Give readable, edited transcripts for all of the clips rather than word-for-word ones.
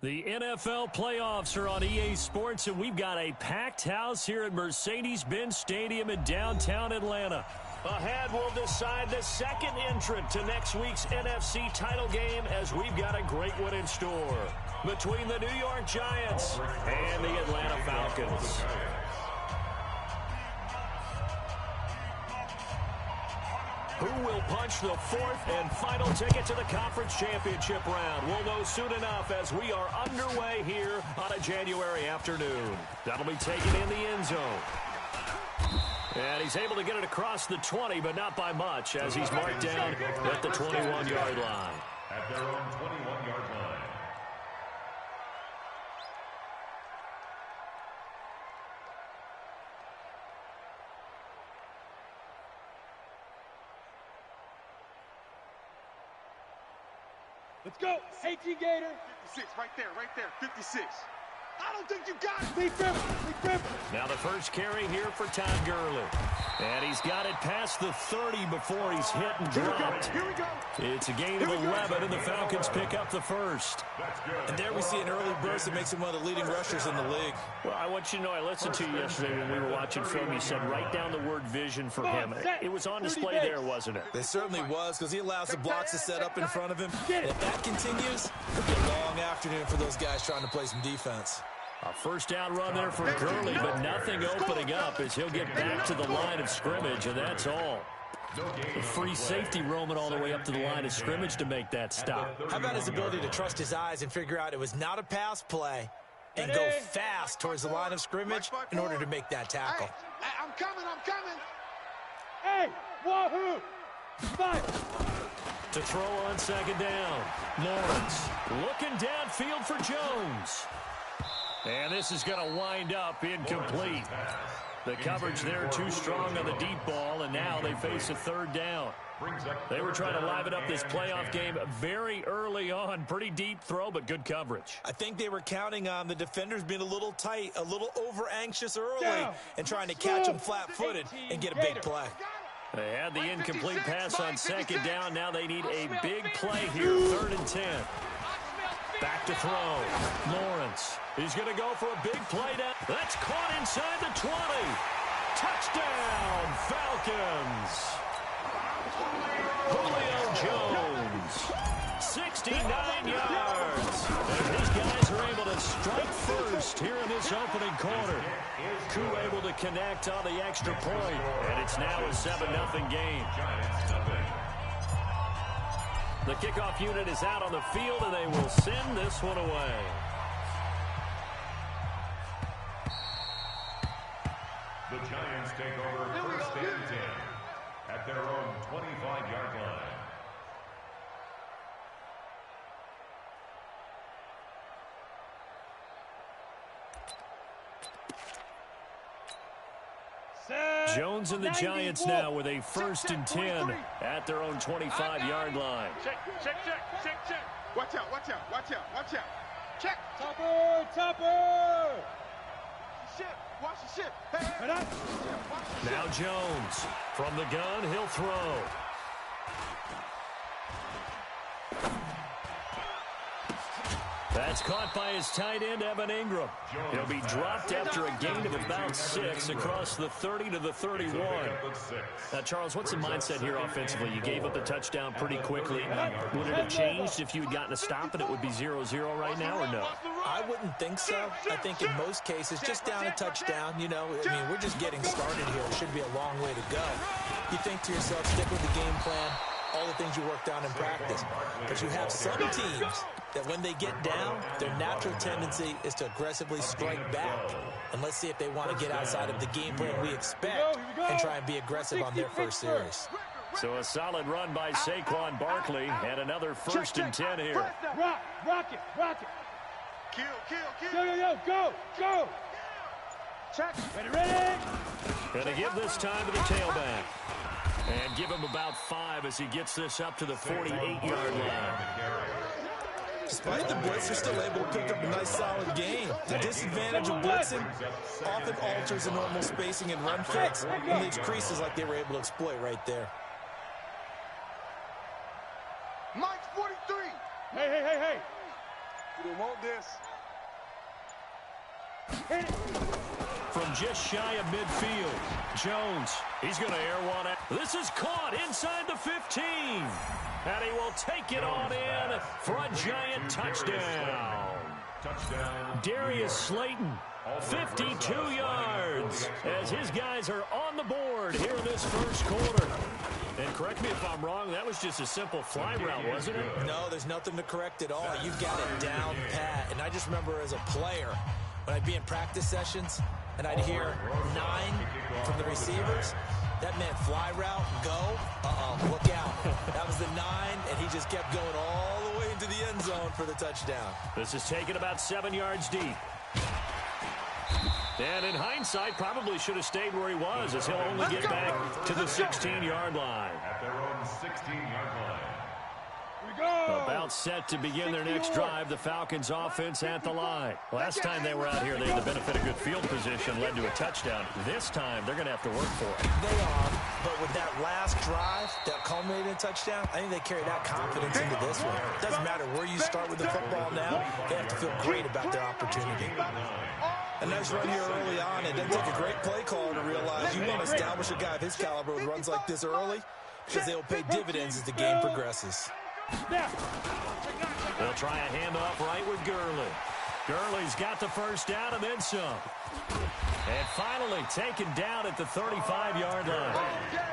The NFL playoffs are on EA Sports, and we've got a packed house here at Mercedes-Benz Stadium in downtown Atlanta. Ahead, we'll decide the second entrant to next week's NFC title game, as we've got a great one in store between the New York Giants and the Atlanta Falcons. Who will punch the fourth and final ticket to the conference championship round? We'll know soon enough as we are underway here on a January afternoon. That'll be taken in the end zone. And he's able to get it across the 20, but not by much, as he's marked down at the 21-yard line. At their own 21-yard line. Let's go. 18 Gator. 56, right there, 56. I don't think you got it. Lead Griffin. Now the first carry here for Todd Gurley. And he's got it past the 30 before he's hit and dropped. Here we go. It's a gain of 11, and the Falcons pick up the first. And there we see an early burst that makes him one of the leading rushers in the league. Well, I want you to know, I listened to you yesterday when we were watching film. You said write down the word vision for him. It was on display there, wasn't it? It certainly was, because he allows the blocks to set up in front of him. And if that continues, it'll be a long afternoon for those guys trying to play some defense. A first down run there for Gurley, but nothing opening up as he'll get back to the line of scrimmage, and that's all. A free safety roaming all the way up to the line of scrimmage to make that stop. How about his ability to trust his eyes and figure out it was not a pass play and go fast towards the line of scrimmage in order to make that tackle? Hey, I'm coming. Hey, wahoo! Five. To throw on second down, Lawrence looking downfield for Jones. And this is going to wind up incomplete. The coverage there too strong on the deep ball, and now they face a third down. They were trying to liven up this playoff game very early on. Pretty deep throw, but good coverage. I think they were counting on the defenders being a little tight, a little over-anxious early, and trying to catch them flat-footed and get a big play. They had the incomplete pass on second down. Now they need a big play here, 3rd and 10. Back to throw. Lawrence. He's going to go for a big play down. That's caught inside the 20. Touchdown, Falcons. Julio Jones. 69 yards. And his guys are able to strike first here in this opening quarter. Koo able to connect on the extra point. And it's now a 7-0 game. The kickoff unit is out on the field, and they will send this one away. The Giants take over 1st and 10 at their own 25-yard line. Jones and the Giants now with a 1st and 10 at their own 25-yard line. Check. Watch out. Check. Topper. Watch the ship. Hey. Now Jones from the gun, he'll throw. That's caught by his tight end, Evan Ingram. He'll be dropped after a gain of about 6 across the 30 to the 31. Now, Charles, what's the mindset here offensively? You gave up the touchdown pretty quickly. Would it have changed if you had gotten a stop and it would be 0-0 right now, or no? I wouldn't think so. I think in most cases, just down a touchdown, you know, I mean, we're just getting started here. It should be a long way to go. You think to yourself, stick with the game plan, all the things you worked on in practice. But you have some teams that when they get down, their natural tendency is to aggressively strike back. And let's see if they want to get outside of the game plan we expect and try and be aggressive on their first series. So a solid run by Saquon Barkley and another 1st and 10 here. Rock it. Kill. Go. Check. Ready. Going to give this time to the tailback. And give him about 5 as he gets this up to the 48-yard line. Despite the blitz, they're still able to pick up a nice solid gain. The disadvantage of blitzing often alters the normal spacing and run fits and leaves creases like they were able to exploit right there. Mike 43. Hey. You don't want this. Hit it. From just shy of midfield, Jones, he's going to air one out. This is caught inside the 15. And he will take it on in for a giant touchdown. Darius Slayton, 52 yards, as his guys are on the board here in this first quarter. And correct me if I'm wrong, that was just a simple fly route, wasn't it? No, there's nothing to correct at all. You've got it down pat. And I just remember as a player, when I'd be in practice sessions, and I'd hear 9 from the receivers, that meant fly route, go, look out. That was the 9, and he just kept going all the way into the end zone for the touchdown. This is taken about 7 yards deep. And in hindsight, probably should have stayed where he was, as he'll only get back to the 16-yard line. At their own 16-yard line. About set to begin their next drive, the Falcons offense at the line. Last time they were out here, they had the benefit of good field position, led to a touchdown. This time, they're going to have to work for it. They are, but with that last drive that culminated in a touchdown, I think they carry that confidence into this one. It doesn't matter where you start with the football now, they have to feel great about their opportunity. A nice run here early on. It doesn't take a great play caller to realize you want to establish a guy of his caliber with runs like this early, because they will pay dividends as the game progresses. They'll try a handoff right with Gurley. Gurley's got the first down and then some. And finally taken down at the 35-yard line.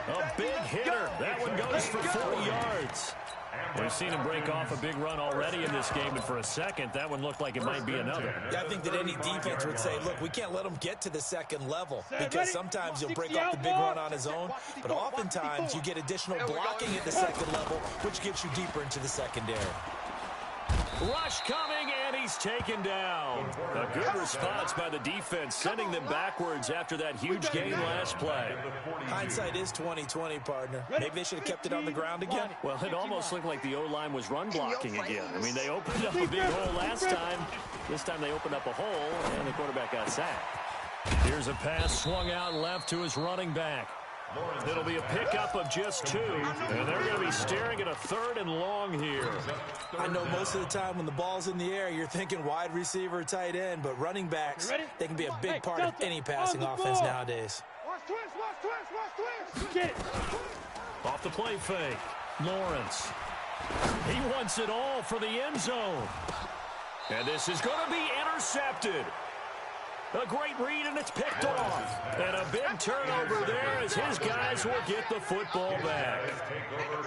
A big hitter. That one goes for 40 yards. We've seen him break off a big run already in this game, and for a second, that one looked like it might be another. Yeah, I think that any defense would say, look, we can't let him get to the second level, because sometimes he'll break off the big run on his own, but oftentimes you get additional blocking at the second level, which gets you deeper into the secondary. Rush coming, and he's taken down. A good response by the defense, sending them backwards after that huge gain last play. Hindsight is 20/20, partner. Maybe they should have kept it on the ground again. Well, it almost looked like the O-line was run blocking again. I mean, they opened up a big hole last time. This time they opened up a hole, and the quarterback got sacked. Here's a pass swung out left to his running back. It'll be a pickup of just 2, and they're going to be staring at a 3rd and long here. I know most of the time when the ball's in the air, you're thinking wide receiver, tight end, but running backs, they can be a big part of any passing offense nowadays. Watch twist. Get it. Off the play fake, Lawrence. He wants it all for the end zone. And this is going to be intercepted. A great read, and it's picked off. And a big turnover there as his guys will get the football back.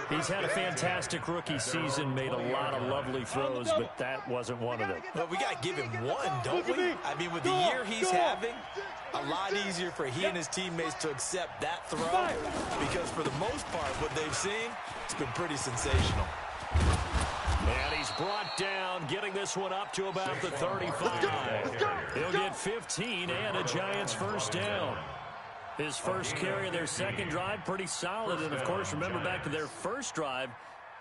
He's had a fantastic rookie season, made a lot of lovely throws, but that wasn't one of them. But we got to give him one, don't we? I mean, with the year he's having, a lot easier for he and his teammates to accept that throw, because for the most part, what they've seen, it's been pretty sensational. And he's brought down, getting this one up to about the 35. He'll get 15 and a Giants first down. His first carry of their second drive, pretty solid. And, of course, remember back to their first drive,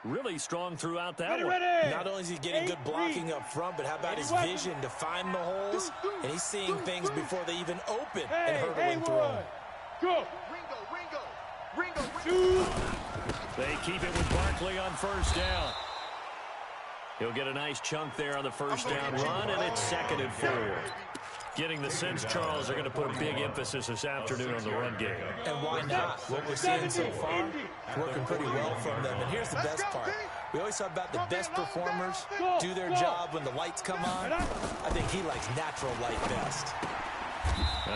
really strong throughout that one. Not only is he getting good blocking up front, but how about his vision to find the holes? And he's seeing things before they even open and hurdling through them. Go. Ringo. They keep it with Barkley on first down. He'll get a nice chunk there on the first down run, and it's 2nd and 4. Getting the sense, Charles, are going to put a big emphasis this afternoon on the run game. And why not? What we're seeing so far, it's working pretty well from them. And here's the best part. We always talk about the best performers do their job when the lights come on. I think he likes natural light best.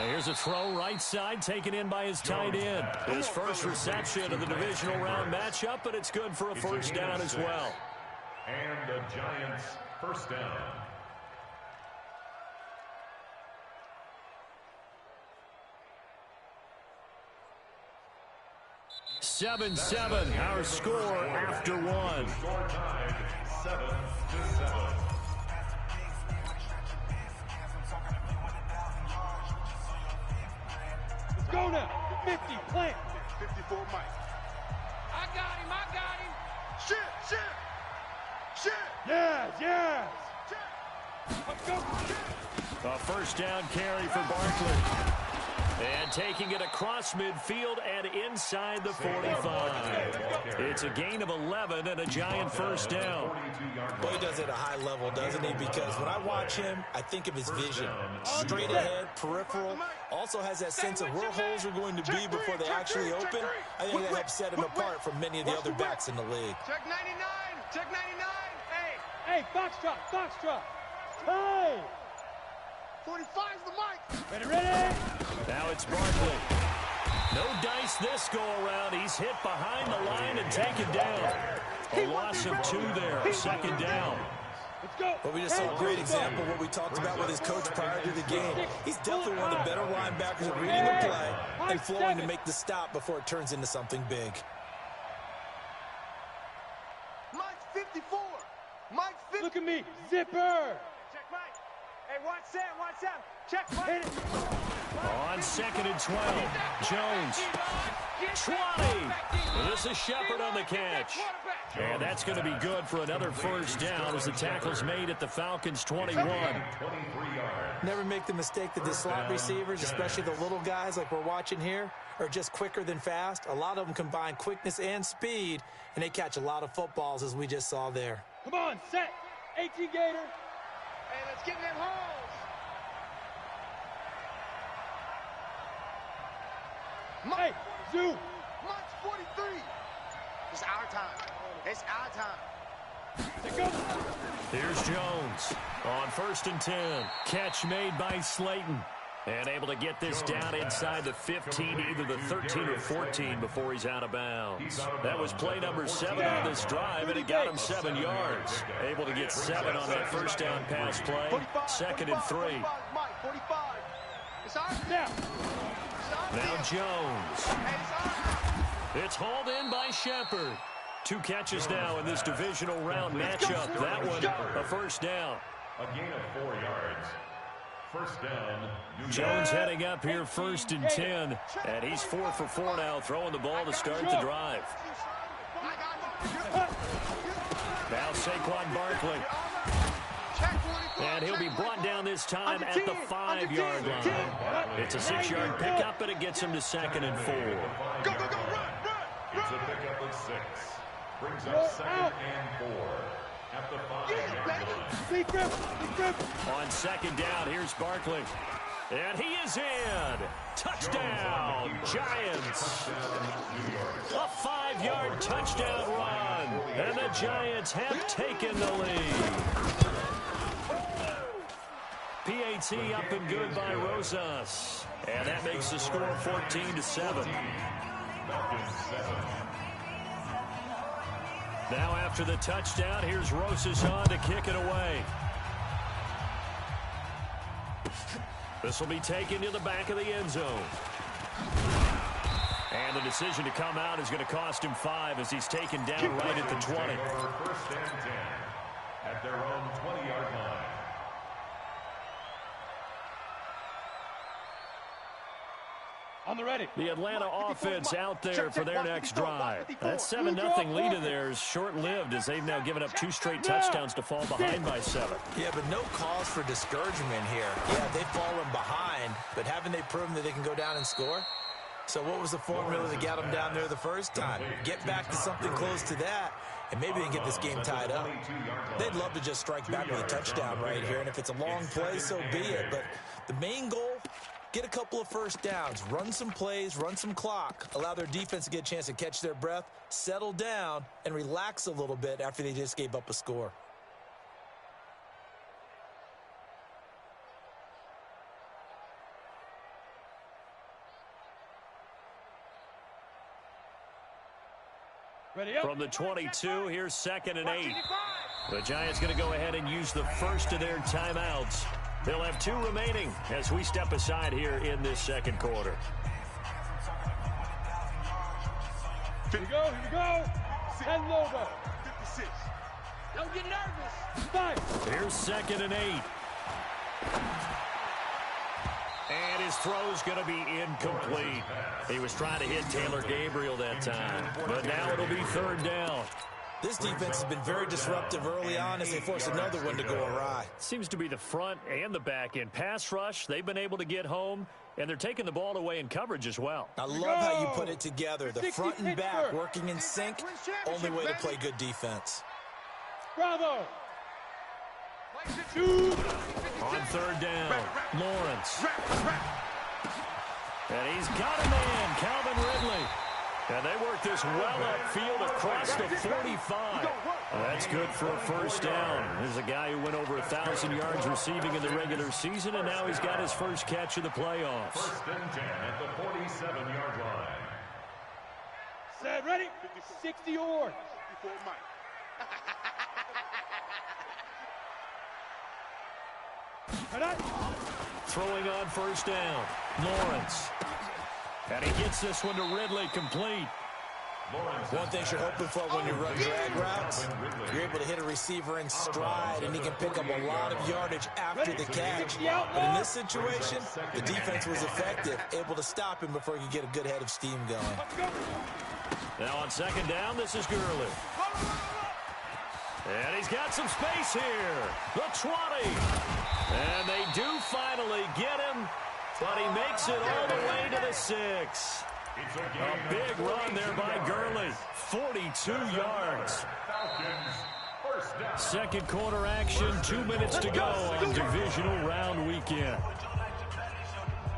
Here's a throw right side, taken in by his tight end. His first reception of the divisional round matchup, but it's good for a first down as well. And the Giants first down. Seven, our score after one. Score tied 7-7. Let's go now. 50, plant. 54 Mike. I got him. Shit. Yes. Let's go. A first down carry for Barkley. And taking it across midfield and inside the 45. It's a gain of 11 and a Giant first down. Well, he does it at a high level, doesn't he? Because when I watch him, I think of his vision. Straight ahead, peripheral. Also has that sense of where holes are going to be before they actually open. I think that helps set him apart from many of the other backs in the league. Check 99. Check 99. Hey, foxtrot, foxtrot. Hey! 45's the mic. Ready? Now it's Barkley. No dice this go-around. He's hit behind the line and taken down. A loss of 2 there. Second down. Let's go. But we just saw a great example of what we talked about with his coach prior to the game. He's definitely one of the better linebackers at reading the play and flowing to make the stop before it turns into something big. Mike's 54. Mike's 50. Look at me. Zipper. Check Mike. Hey, watch Sam. Check Mike. Hit it. On 2nd and 12. Jones. 20. This is Shepard on the catch. And that's going to be good for another first down as the tackle's made at the Falcons' 21. Never make the mistake that the slot receivers, especially the little guys like we're watching here, are just quicker than fast. A lot of them combine quickness and speed, and they catch a lot of footballs, as we just saw there. Come on, set. 18 Gator. Hey, let's get in them holes. Hey, Zoo. Mike's 43. It's our time. It's our time. Let's go. Here's Jones on 1st and 10. Catch made by Slayton. And able to get this down inside the 15, either the 13 or 14 before he's out of bounds. That was play number 7 on this drive, and it got him 7 yards. Able to get 7 on that first down pass play. 2nd and 3. Mike, 45. It's our Now. Now Jones. It's hauled in by Shepard. 2 catches now in this divisional round matchup. That one, a first down. A gain of 4 yards. First down. Jones heading up here 1st and 10. And he's 4 for 4 now, throwing the ball to start the drive. Now Saquon Barkley. And he'll be brought down this time at the 5-yard line. It's a 6-yard pickup, and it gets him to 2nd and 4. Go, run. It's a pickup of 6. Brings up 2nd and 4. At the 5-yard line. Big grip. On 2nd down, here's Barkley. And he is in. Touchdown, Giants. A 5-yard touchdown run. And the Giants have taken the lead. PAT up and good by Rosas. And that makes the score 14-7. Now after the touchdown, here's Rosas on to kick it away. This will be taken to the back of the end zone. And the decision to come out is going to cost him 5 as he's taken down right at the 20. First and 10 at their own 20-yard line. On the ready. The Atlanta offense out there for their next drive. That 7-0 lead in there is short-lived as they've now given up 2 straight touchdowns to fall behind by 7. Yeah, but no cause for discouragement here. Yeah, they've fallen behind, but haven't they proven that they can go down and score? So what was the formula that got them down there the first time? Get back to something close to that, and maybe they can get this game tied up. They'd love to just strike back with a touchdown right here, and if it's a long play, so be it. But the main goal, get a couple of first downs, run some plays, run some clock, allow their defense to get a chance to catch their breath, settle down, and relax a little bit after they just gave up a score. Ready up. From the 22, here's 2nd and 8. The Giants going to go ahead and use the first of their timeouts. They'll have 2 remaining as we step aside here in this second quarter. Here we go. And over. 56. Don't get nervous. 5. Here's 2nd and 8. And his throw's going to be incomplete. He was trying to hit Taylor Gabriel that time. But now it'll be 3rd down. This defense has been very disruptive early on as they force another one to go awry. Seems to be the front and the back end. Pass rush, they've been able to get home, and they're taking the ball away in coverage as well. I love how you put it together. The front and back working in sync, only way to play good defense. Bravo! On third down, Lawrence. And he's got a man, Calvin Ridley. And they work this well upfield across the 45. That's good for a first down. There's a guy who went over 1,000 yards receiving in the regular season, and now he's got his first catch of the playoffs. First and 10 at the 47-yard line. Set, ready? 60 yards. Before Mike. Throwing on first down, Lawrence. And he gets this one to Ridley, complete. One thing you're hoping for when you run drag routes, you're able to hit a receiver in stride, and he can pick up a lot of yardage after the catch. But in this situation, the defense was effective, able to stop him before he could get a good head of steam going. Now on second down, this is Gurley. And he's got some space here. The 20. And they do finally get him, but he makes it all the way to the 6. A big run there by Gurley. 42 yards. Second quarter action, 2 minutes to go on divisional round weekend.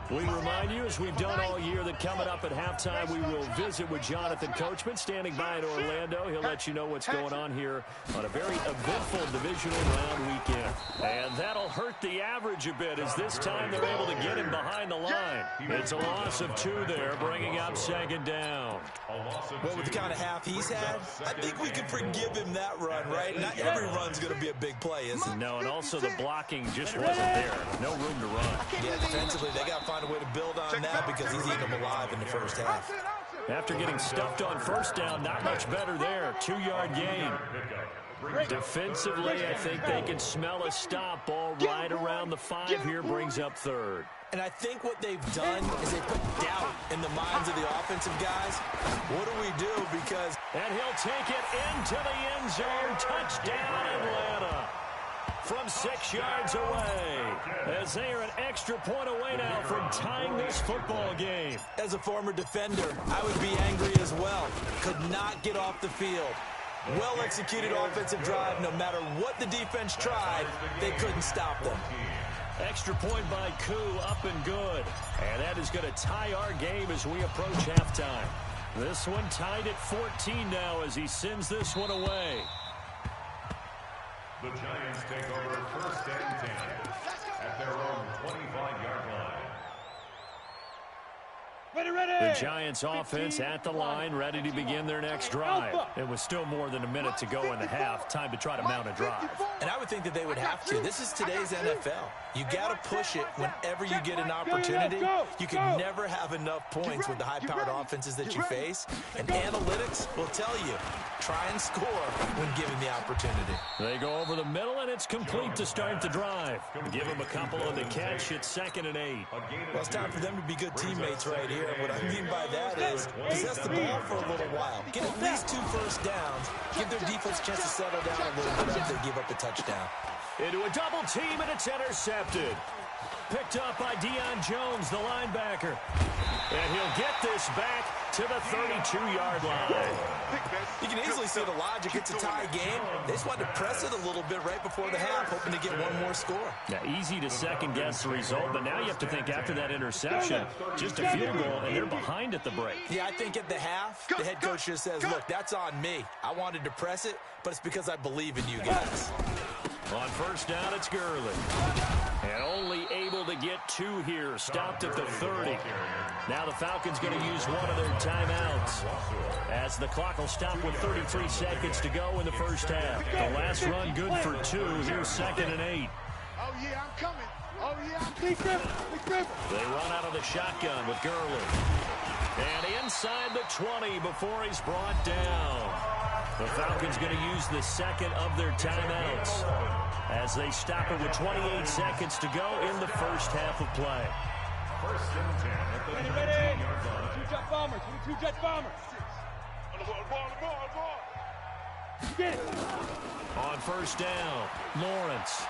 We remind you, as we've done all year, that coming up at halftime, we will visit with Jonathan Coachman, standing by in Orlando. He'll let you know what's going on here on a very eventful divisional round weekend. And that'll hurt the average a bit, as this time they're able to get him behind the line. It's a loss of 2 there, bringing up second down. Well, with the kind of half he's had, I think we can forgive him that run, right? Not every run's going to be a big play, is it? No, and also the blocking just wasn't there. No room to run. Yeah, defensively, they got to find a way to build on that because he's eating them alive in the first half. After getting stuffed on first down, not much better there. 2-yard gain. Defensively, I think they can smell a stop. Ball right around the 5 here, brings up third. And I think what they've done is they put doubt in the minds of the offensive guys. What do we do? Because... And he'll take it into the end zone. Touchdown, Atlanta. From 6 yards away, as they are an extra point away now from tying this football game. As a former defender, I would be angry as well. Could not get off the field. Well-executed offensive drive. No matter what the defense tried, they couldn't stop them. Extra point by Koo, up and good. And that is going to tie our game as we approach halftime. This one tied at 14 now as he sends this one away. The Giants take over first and 10 at their own 25-yard line. The Giants offense at the line, ready to begin their next drive. It was still more than a minute to go in the half. Time to try to mount a drive. And I would think that they would have to. This is today's NFL. You got to push it whenever you get an opportunity. You can never have enough points with the high-powered offenses that you face. And analytics will tell you, try and score when given the opportunity. They go over the middle, and it's complete to start the drive. Give them a couple on the catch. It's 2nd and 8. Well, it's time for them to be good teammates right here. What I mean by that is possess the ball for a little while. Get at least 2 first downs. Give their defense a chance to settle down a little bit after they give up a touchdown. Into a double team, and it's intercepted. Picked up by Deion Jones, the linebacker. And he'll get this back to the 32-yard line. You can easily see the logic. It's a tie game. They just wanted to press it a little bit right before the half, hoping to get one more score. Yeah, easy to second-guess the result, but now you have to think after that interception, just a field goal, and they're behind at the break. Yeah, I think at the half, the head coach just says, look, that's on me. I wanted to press it, but it's because I believe in you guys. On first down, it's Gurley. And only able to get 2 here. Stopped at the 30. Now the Falcons going to use one of their timeouts, as the clock will stop with 33 seconds to go in the first half. The last run good for 2. Here's 2nd and 8. Oh, yeah, I'm coming. Oh, yeah, I'm Big River. They run out of the shotgun with Gurley. And inside the 20 before he's brought down. The Falcons going to use the second of their timeouts as they stop it with 28 seconds to go in the first half of play. First and 10 at the 19-yard line. 22 Jet Bombers. 22 Jet Bombers. Get it. On first down, Lawrence.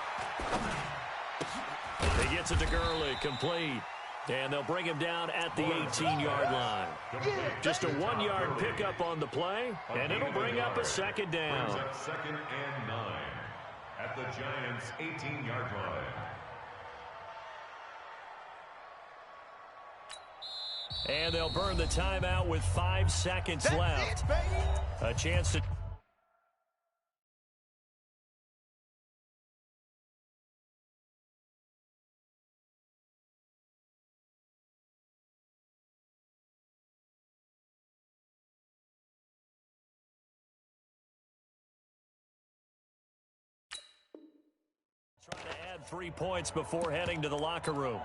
He gets it to Gurley, complete. And they'll bring him down at the 18-yard line. Just a 1-yard pickup on the play, and it'll bring up a second down. Brings up 2nd and 9 at the Giants' 18-yard line. And they'll burn the timeout with 5 seconds left. A chance to... Trying to add 3 points before heading to the locker room.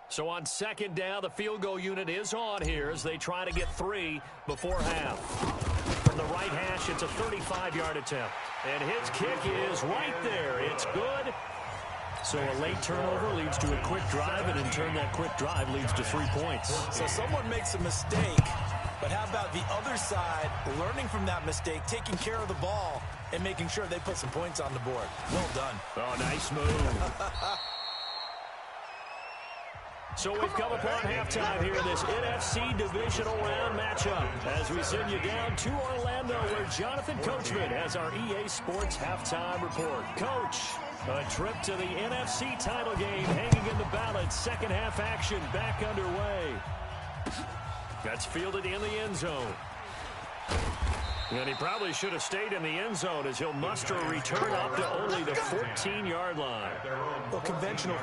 So on second down, the field goal unit is on here as they try to get 3 before half. From the right hash, it's a 35-yard attempt. And his kick is right there. It's good. So a late turnover leads to a quick drive, and in turn that quick drive leads to 3 points. So someone makes a mistake, but how about the other side learning from that mistake, taking care of the ball, and making sure they put some points on the board? Well done. Oh, nice move. So we've come upon halftime here in this NFC divisional round matchup as we send you down to Orlando where Jonathan Coachman has our EA Sports halftime report. Coach, a trip to the NFC title game hanging in the balance. Second half action back underway. That's fielded in the end zone. And he probably should have stayed in the end zone as he'll muster a return up to only the 14-yard line. Well, conventional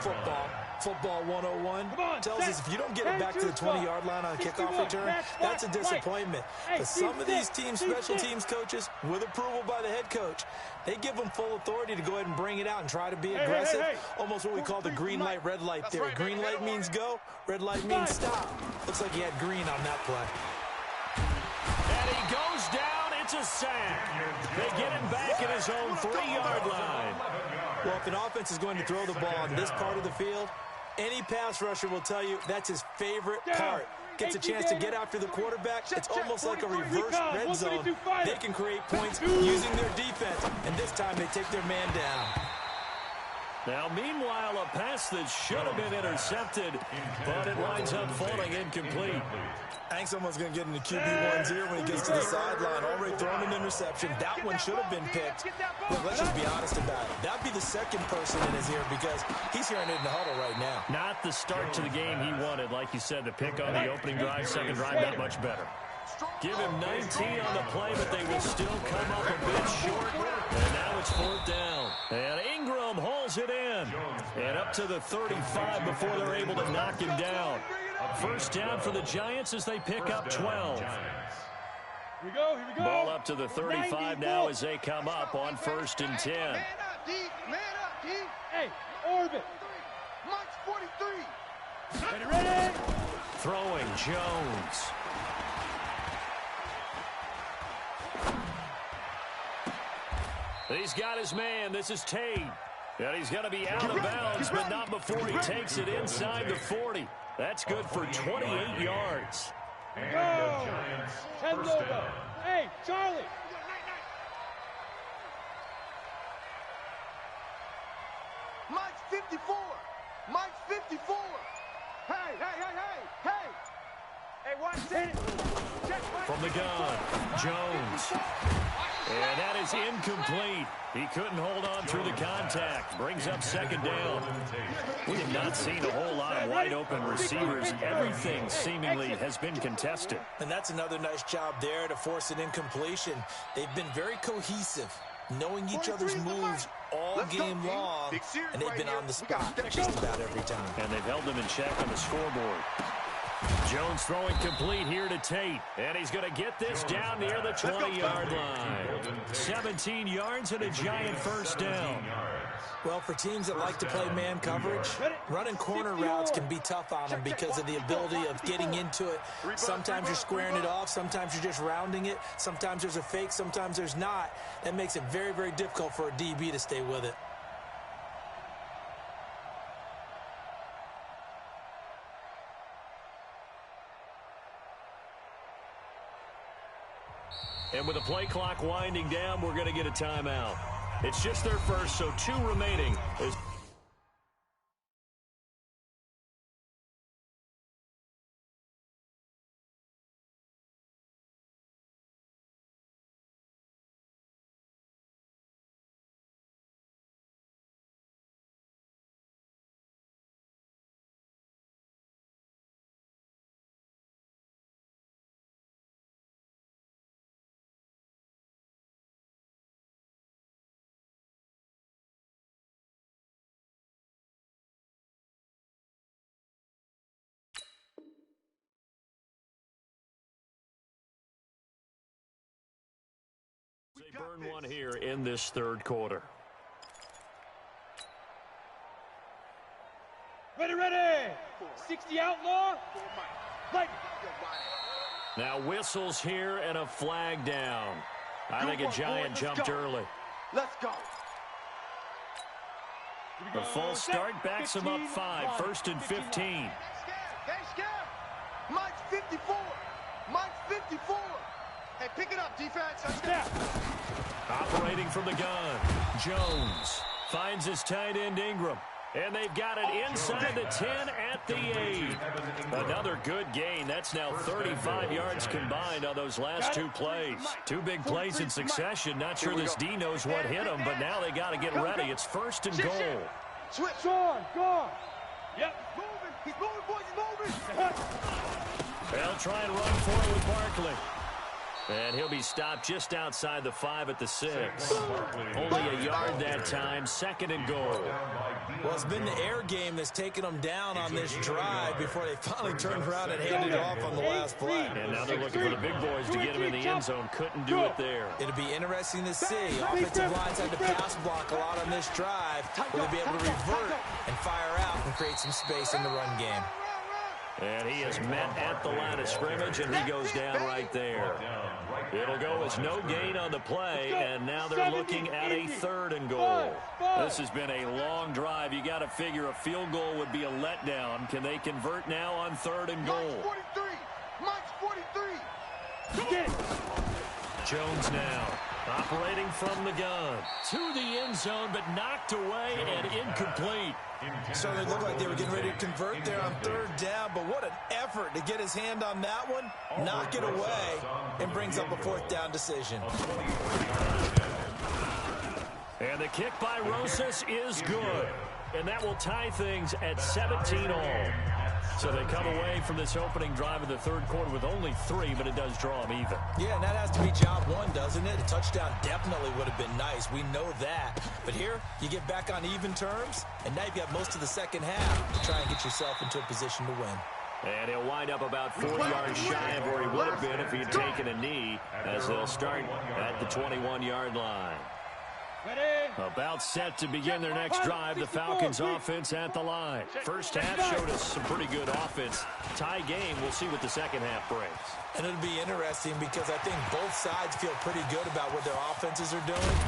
football 101 tells us if you don't get it back to the 20-yard line on a kickoff return, that's a disappointment. But some of these teams, special teams coaches, with approval by the head coach, they give them full authority to go ahead and bring it out and try to be aggressive. Almost what we call the green light, red light theory. Green light means go, red light means stop. Looks like he had green on that play. And he goes down. It's a sack. They get him back at his own 3-yard line. Well, if an offense is going to throw the ball on this part of the field, any pass rusher will tell you that's his favorite part. Gets a chance to get after the quarterback. It's almost like a reverse red zone. They can create points using their defense, and this time they take their man down. Now, meanwhile, a pass that should have been intercepted, but it winds up falling incomplete. I think someone's going to get into QB1's ear when he gets to the sideline. Already thrown an interception. That one should have been picked. Look, let's just be honest about it. That'd be the second person in his ear because he's hearing it in the huddle right now. Not the start to the game he wanted. Like you said, the pick on the opening drive, second drive, not much better. Give him 19 on the play, but they will still come up a bit short. And now it's 4th down. And Ingram hauls it in. And up to the 35 before they're able to knock him down. First down for the Giants as they pick up 12. Here we go. Ball up to the 35 now as they come up on 1st and 10. Man up, D. Man up, D. Hey, orbit. March 43. Ready? Throwing Jones. He's got his man. This is Tate. And he's going to be out of bounds, but not before he takes it inside the 40. That's good for 28 yards. And the Giants' first down. Hey, Charlie. Mike's 54. Mike's 54. Hey, hey, hey, hey, hey. Hey, watch it. From the gun, Jones. And that is incomplete. He couldn't hold on through the contact. Brings up second down. We have not seen a whole lot of wide open receivers. Everything seemingly has been contested. And that's another nice job there to force an incompletion. They've been very cohesive, knowing each other's moves all game long, and they've been on the spot just about every time. And they've held them in check on the scoreboard. Jones throwing complete here to Tate. And he's going to get this down near the 20-yard line. 17 yards and a Giant first down. Well, for teams that like to play man coverage, running corner routes can be tough on them because of the ability of getting into it. Sometimes you're squaring it off. Sometimes you're just rounding it. Sometimes there's a fake. Sometimes there's not. That makes it very, very difficult for a DB to stay with it. And with the play clock winding down, we're going to get a timeout. It's just their first, so 2 remaining. They burn one here in this third quarter. Ready! 60 outlaw. Fight. Now whistles here and a flag down. I think a Giant jumped early. Let's go. The false start backs him up 5, first and 15. Stay scared. Mike's 54. Mike's 54. Hey, pick it up, defense. Snap. Operating from the gun, Jones finds his tight end Ingram. And they've got it inside the 10 at the 8. Another good gain. That's now 35 yards combined on those last 2 plays. 2 big plays in succession. Not sure this D knows what hit him, but now they got to get ready. It's first and goal. Switch. Gone. Yep. Moving. He's moving, boys. He's moving. They'll try and run for it with Barkley. And he'll be stopped just outside the 5 at the 6. Only a yard that time, second and goal. Well, it's been the air game that's taken them down on this drive before they finally turned around and handed it off on the last play. And now they're looking for the big boys to get him in the end zone. Couldn't do it there. It'll be interesting to see. Offensive lines had to pass block a lot on this drive. Will they be able to revert and fire out and create some space in the run game? And he is met at the line of scrimmage, and he goes down right there. It'll go as no gain on the play, and now they're looking at a third and goal. This has been a long drive. You got to figure a field goal would be a letdown. Can they convert now on third and goal? Mike's 43. Jones now operating from the gun to the end zone, but knocked away and incomplete. Certainly looked like they were getting ready to convert there on third down, but what an effort to get his hand on that one, knock it away, and brings up a fourth down decision. And the kick by Rosas is good, and that will tie things at 17 all. So they come away from this opening drive in the third quarter with only 3, but it does draw them even. Yeah, and that has to be job 1, doesn't it? A touchdown definitely would have been nice. We know that. But here, you get back on even terms, and now you've got most of the second half to try and get yourself into a position to win. And he'll wind up about 40 yards shy of where he would have been if he had taken a knee, as they'll start at the 21-yard line. About set to begin their next drive, the Falcons offense at the line. First half showed us some pretty good offense. Tie game, we'll see what the second half brings. And it'll be interesting because I think both sides feel pretty good about what their offenses are doing.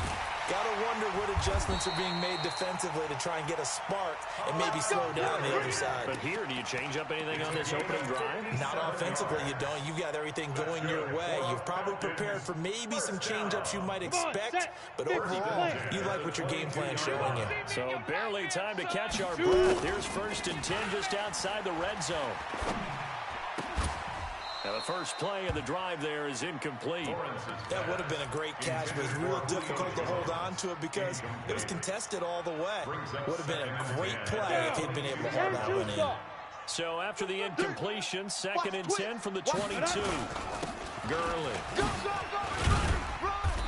Got to wonder what adjustments are being made defensively to try and get a spark and maybe slow down the other side. But here, do you change up anything on this opening drive? Not offensively, you don't. You've got everything going your way. You've probably prepared for maybe some change-ups you might expect, but overall, you like what your game plan's showing you. So barely time to catch our breath. Here's first and 10 just outside the red zone. Now the first play of the drive there is incomplete. That would have been a great catch, but it's real difficult to hold on to it because it was contested all the way. Would have been a great play if he'd been able to hold that one in. So after the incompletion, second and 10 from the 22. Gurley.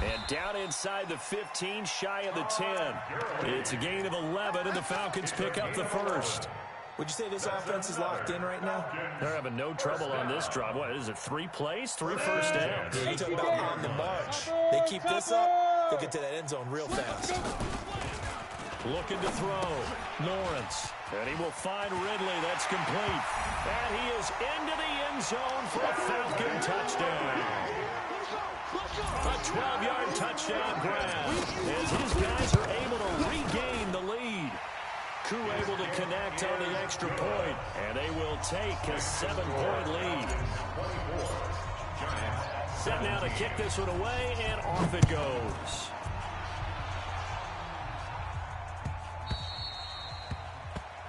And down inside the 15, shy of the 10. It's a gain of 11, and the Falcons pick up the first. Would you say this offense is locked in right now? They're having no trouble on this drive. What is it, 3 plays, 3 first downs? Yeah, you talk about on the march. They keep this up, they'll get to that end zone real fast. Looking to throw. Lawrence. And he will find Ridley. That's complete. And he is into the end zone for a Falcon touchdown. A 12-yard touchdown grab as his guys are able to regain the lead. Koo able to connect on the extra point, and they will take a 7-point lead. Set now to kick this one away, and off it goes.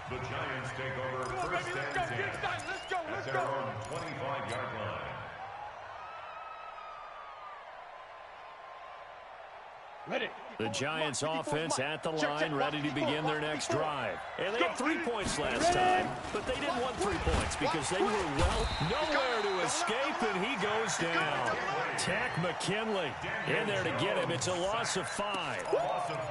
The Giants take over first and 10 at their own 25-yard line. Ready. The Giants offense at the line, ready to begin their next drive. And they had 3 points last time, but they didn't want 3 points because they were, well, nowhere to escape, and he goes down. Tack McKinley in there to get him. It's a loss of 5.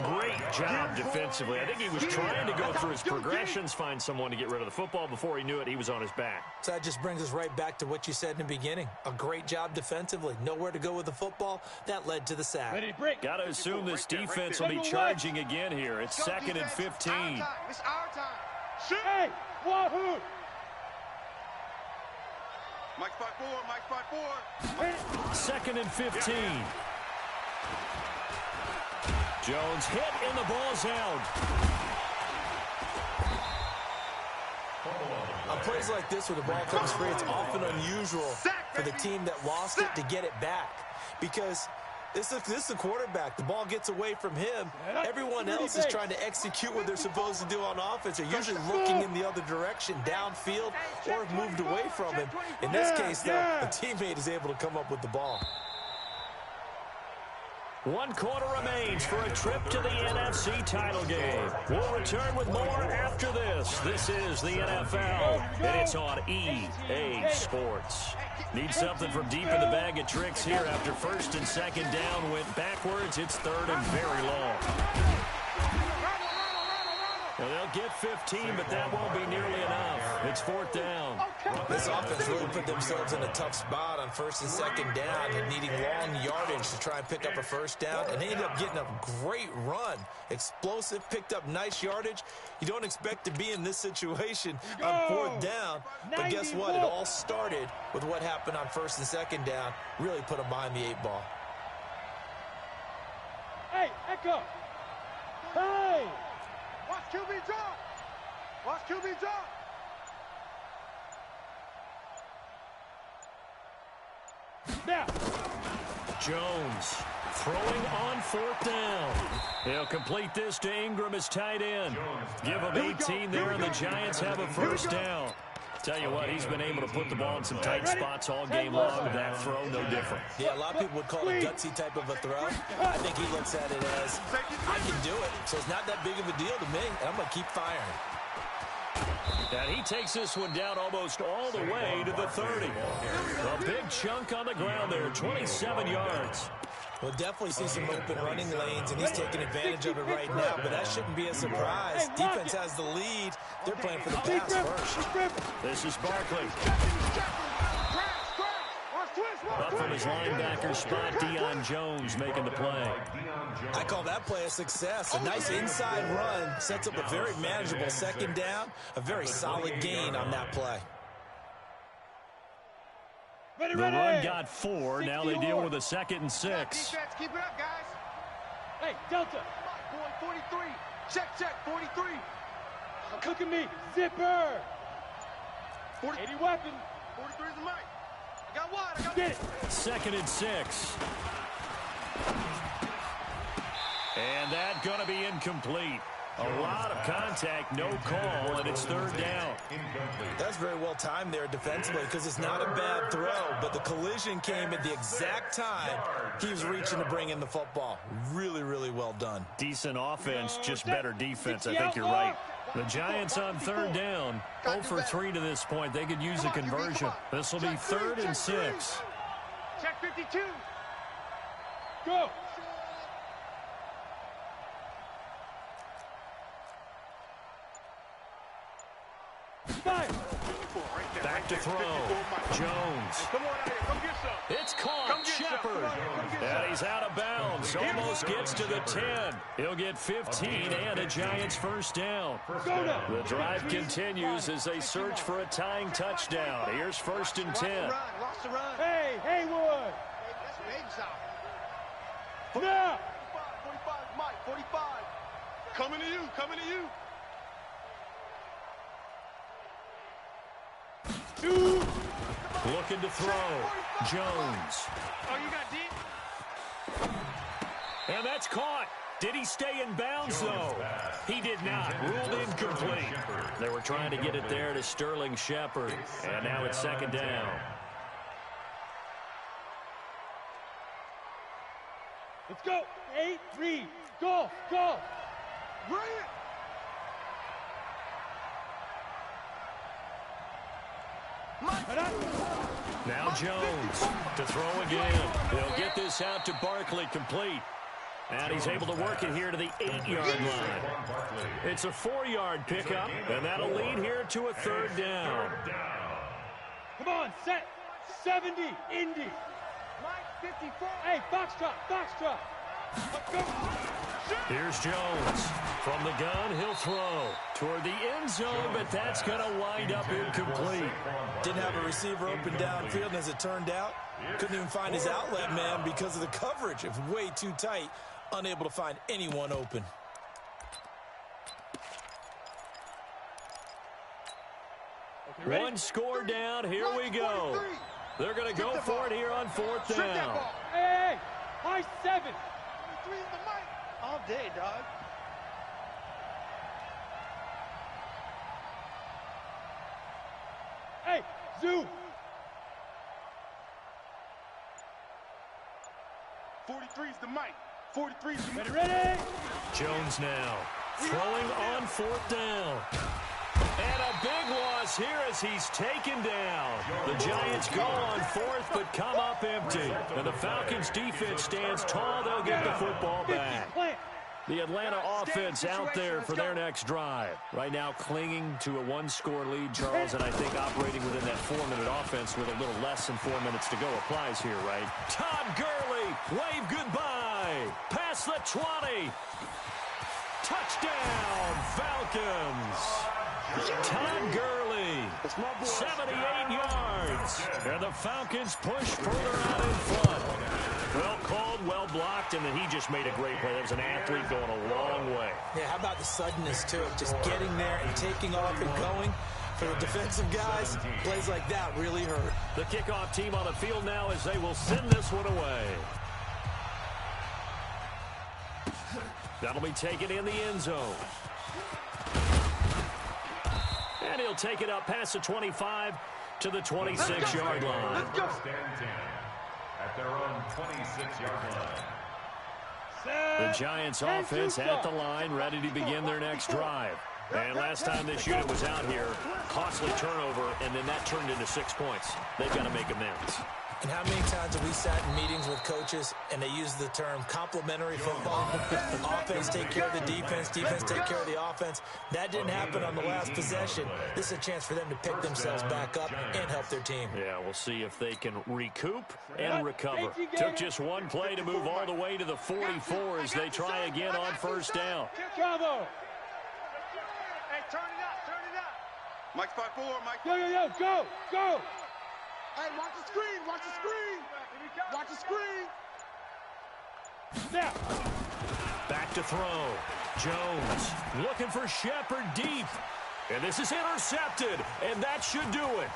Great job defensively. I think he was trying to go through his progressions, find someone to get rid of the football. Before he knew it, he was on his back. So that just brings us right back to what you said in the beginning. A great job defensively. Nowhere to go with the football. That led to the sack. Ready, break. Got to assume this defense will be charging again here. It's 2nd and 15. It's our time. Hey, wahoo! Mike 5-4, Mike 5-4. 2nd and 15. Jones hit and the ball's out. On plays like this where the ball comes free, it's often unusual for the team that lost it to get it back. Because this is the quarterback. The ball gets away from him. Everyone else is trying to execute what they're supposed to do on offense. They're usually looking in the other direction, downfield, or have moved away from him. In this case, though, a teammate is able to come up with the ball. 1 quarter remains for a trip to the NFC title game. We'll return with more after this. This is the NFL, and it's on EA Sports. Need something from deep in the bag of tricks here after 1st and 2nd down went backwards. It's 3rd and very long. Well, they'll get 15, but that won't be nearly enough. It's 4th down. This offense really put themselves in a tough spot on 1st and 2nd down and needing long yardage to try and pick up a 1st down, and they ended up getting a great run. Explosive, picked up nice yardage. You don't expect to be in this situation on 4th down, but guess what? It all started with what happened on 1st and 2nd down. Really put them behind the 8 ball. Hey, Echo. Hey. Watch QB drop. Watch QB drop. Now. Jones throwing on 4th down. He'll complete this to Ingram as tight end. Give him 18 there, and the Giants have a 1st down. Tell you what, he's been able to put the ball in some tight spots all game long. That throw, no different. Yeah, a lot of people would call it a gutsy type of a throw. I think he looks at it as, I can do it, so it's not that big of a deal to me, and I'm going to keep firing. And he takes this one down almost all the way to the 30. A big chunk on the ground there, 27 yards. We'll definitely see some open running lanes, and he's taking advantage of it right now, but that shouldn't be a surprise. Defense has the lead. They're playing for the pass first. This is Barkley. Up from his linebacker spot, Deion Jones making the play. I call that play a success. A nice inside run sets up a very manageable 2nd down, a very solid gain on that play. The run got 4. Now they deal with a 2nd and 6. Keep it up, guys. Hey, Delta. Boy, 43. Check, 43. Look at me. Zipper. 80 weapon. 43 is the mic. I got one. I got Get it. 2nd and 6. And that going to be incomplete. A lot of contact, no call, and it's 3rd down. That's very well timed there defensively because it's not a bad throw, but the collision came at the exact time he was reaching to bring in the football. Really, really well done. Decent offense, just better defense. I think you're right. The Giants on 3rd down, 0 for 3 to this point. They could use a conversion. This will be 3rd and 6. check 52. Go. Back to throw. Jones. Come on out here. Come get some. It's caught. Come get some. Shepard. Come get And some. he's out of bounds. Almost gets to the 10. He'll get 15 and a Giants first down. Go now. The drive continues as they search for a tying touchdown. Here's 1st and 10. Lost the run. Hey, Haywood. That's big stop. Now. 45, Mike, 45. Coming to you. Coming to you. Looking to throw. Jones. Oh, you got deep? And that's caught. Did he stay in bounds, though? He did not. Ruled incomplete. They were trying to get it there to Sterling Shepard. And now it's 2nd down. Let's go. 8-3. Go. Go. Bring it. Now Jones to throw again. He'll get this out to Barkley, complete. And he's able to work it here to the 8-yard line. It's a 4-yard pickup, and that'll lead here to a 3rd down. Come on, set. 70. Indy. Mike, 54. Hey, Foxtrot. Foxtrot. Let's go. Here's Jones. From the gun, he'll throw toward the end zone, but that's going to wind up incomplete. Didn't have a receiver open downfield, and as it turned out, couldn't even find his outlet man because of the coverage. It was way too tight, unable to find anyone open. One score down. Here we go. They're going to go for it here on 4th down. Hey, high 7. 23 is the Mike. All day, dog. Hey, Zoo. 43 is the Mike. 43 is the Mike. Ready? Jones now throwing on 4th down. And a big loss here as he's taken down. The Giants go on 4th but come up empty. And the Falcons defense stands tall. They'll get the football back. The Atlanta offense out there for their next drive. Right now clinging to a 1-score lead, Charles, and I think operating within that 4-minute offense with a little less than 4 minutes to go applies here, right? Todd Gurley, wave goodbye. Past the 20. Touchdown, Falcons. Todd Gurley, 78 yards. And the Falcons push further out in front. Well called, well blocked, and then he just made a great play. That was an athlete going a long way. Yeah, how about the suddenness to it? Just getting there and taking off and going. For the defensive guys, plays like that really hurt. The kickoff team on the field now as they will send this one away. That'll be taken in the end zone. And he'll take it up past the 25 to the 26-yard line. Let's go. At their own 26-yard line. The Giants offense at the line, ready to begin their next drive. And last time this unit was out here, costly turnover, and then that turned into 6 points. They've got to make amends. And how many times have we sat in meetings with coaches and they use the term complementary football? Offense take care of the defense, defense take care of the offense. That didn't happen on the last possession. This is a chance for them to pick themselves back up and help their team. Yeah, we'll see if they can recoup and recover. Took just one play to move all the way to the 44 as they try again on 1st down. Bravo. Hey, turn it up. Mike's 5-4, Mike. Yo, go, go. Hey, watch the screen, watch the screen. Watch the screen. Now. Back to throw. Jones looking for Shepard deep. And this is intercepted, and that should do it.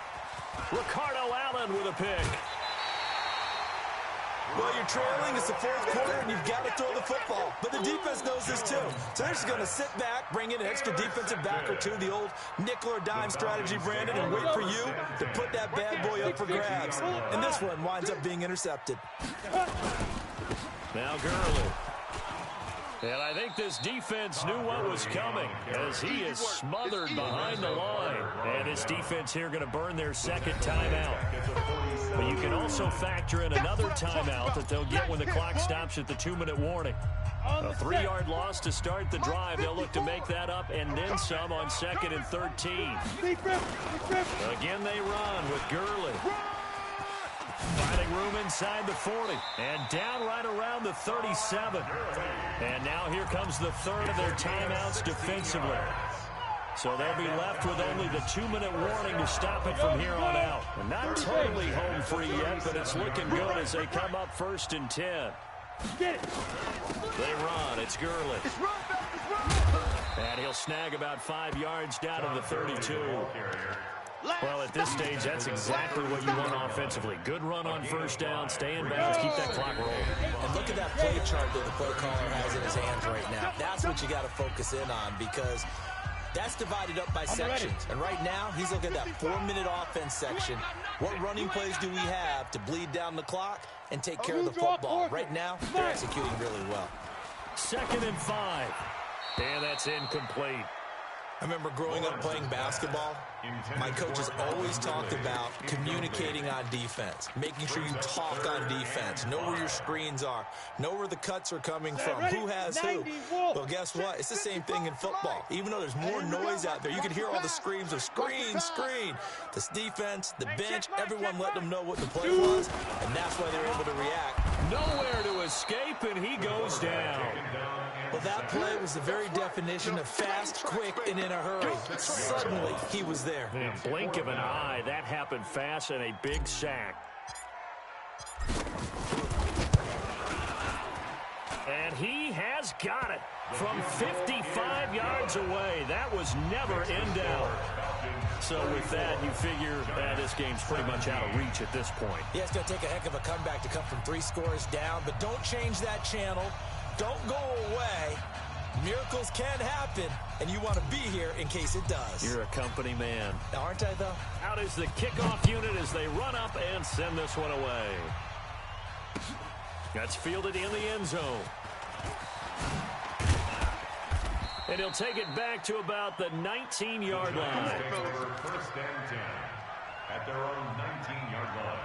Ricardo Allen with a pick. Well, you're trailing. It's the 4th quarter, and you've got to throw the football. But the defense knows this, too. So they're just going to sit back, bring in an extra defensive back or two, the old nickel or dime strategy, Brandon, and wait for you to put that bad boy up for grabs. And this one winds up being intercepted. Now Gurley. And I think this defense knew what was coming as he is smothered behind the line. And this defense here going to burn their second timeout. But you can also factor in another timeout that they'll get when the clock stops at the 2-minute warning. A 3-yard loss to start the drive. They'll look to make that up and then some on 2nd and 13. Again, they run with Gurley. Finding room inside the 40. And down right around the 37. And now here comes the third of their timeouts defensively. So they'll be left with only the 2-minute warning to stop it from here on out. And not totally home free yet, but it's looking good as they come up 1st and 10. They run. It's Gurley. And he'll snag about 5 yards down to the 32. Well, at this stage, that's exactly what you want offensively. Good run on 1st down, stay in bounds, keep that clock rolling. And look at that play chart that the play caller has in his hands right now. That's what you got to focus in on because that's divided up by sections. And right now, he's looking at that 4-minute offense section. What running plays do we have to bleed down the clock and take care of the football? Right now, they're executing really well. 2nd and 5. And that's incomplete. I remember growing up playing basketball. My coaches always talked about communicating on defense, making sure you talk on defense, know where your screens are, know where the cuts are coming from, who has who. Well, guess what? It's the same thing in football. Even though there's more noise out there, you can hear all the screams of screen, screen. This defense, the bench, everyone let them know what the play was, and that's why they're able to react. Nowhere to escape, and he goes down. Well, that play was the very definition of fast, quick, and in a hurry. Suddenly, he was there. In a blink of an eye, that happened fast and a big sack. And he has got it from 55 yards away. That was never in doubt. So with that, you figure this game's pretty much out of reach at this point. Yeah, it's going to take a heck of a comeback to come from 3 scores down, but don't change that channel. Don't go away. Miracles can happen, and you want to be here in case it does. You're a company man. Aren't I, though? Out is the kickoff unit as they run up and send this one away. That's fielded in the end zone. And he'll take it back to about the 19-yard line. 1st and 10 at their own 19-yard line.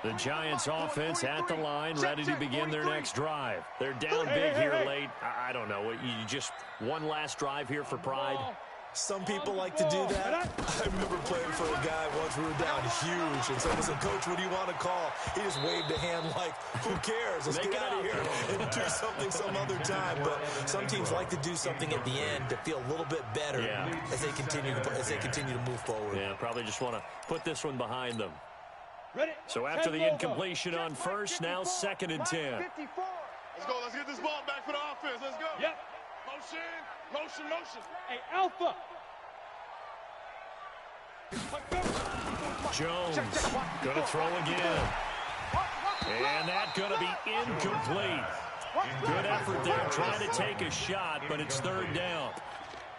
The Giants offense at the line, ready to begin their next drive. They're down big here late. I don't know. You just one last drive here for pride? Some people like to do that. I remember playing for a guy once. We were down huge, and someone said, "Coach, what do you want to call?" He just waved a hand like, "Who cares? Let's get out of here and do something some other time." But some teams like to do something at the end to feel a little bit better as they continue to move forward. Yeah, probably just want to put this one behind them. So after the incompletion on 1st, now 2nd and 10. Let's go. Let's get this ball back for the offense. Let's go. Yep. Motion. Hey, Alpha. Jones going to throw again. And that's going to be incomplete. Good effort there trying to take a shot, but it's 3rd down.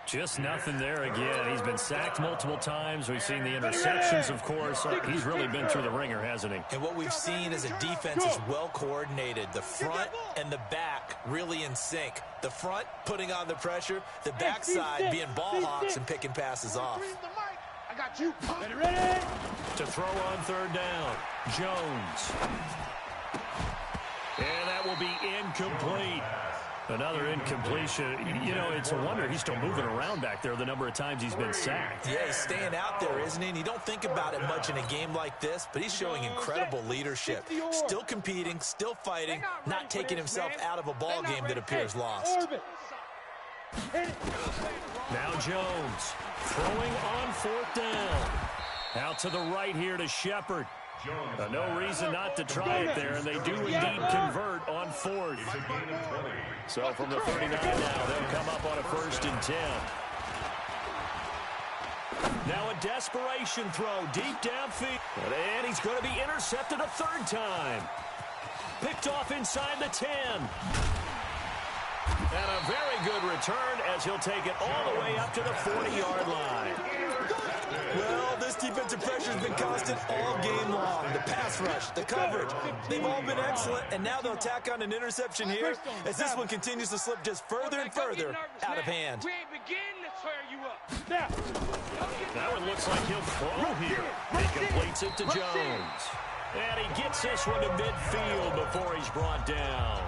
Just nothing there again. He's been sacked multiple times. We've seen the interceptions, of course. He's really been through the ringer, hasn't he? And what we've seen is a defense is well coordinated. The front and the back really in sync. The front putting on the pressure. The backside being ball hawks and picking passes off. I got you. Ready. To throw on 3rd down, Jones. And that will be incomplete. Another incompletion. You know, it's a wonder he's still moving around back there the number of times he's been sacked. Yeah, he's staying out there, isn't he? And you don't think about it much in a game like this, but he's showing incredible leadership. Still competing, still fighting, not taking himself out of a ball game that appears lost. Now Jones throwing on 4th down. Out to the right here to Shepard. No reason not to try it there, and they do indeed convert on 4th. So from the 39 now, they'll come up on a 1st and 10. Now a desperation throw deep downfield. And he's going to be intercepted a 3rd time. Picked off inside the 10. And a very good return as he'll take it all the way up to the 40-yard line. Well, this defensive pressure's been constant all game long. The pass rush, the coverage, they've all been excellent, and now they'll tack on an interception here as this one continues to slip just further and further out of hand. We ain't beginning to tear you up. Now. That one looks like he'll throw here. He completes it to Jones. And he gets this one to midfield before he's brought down.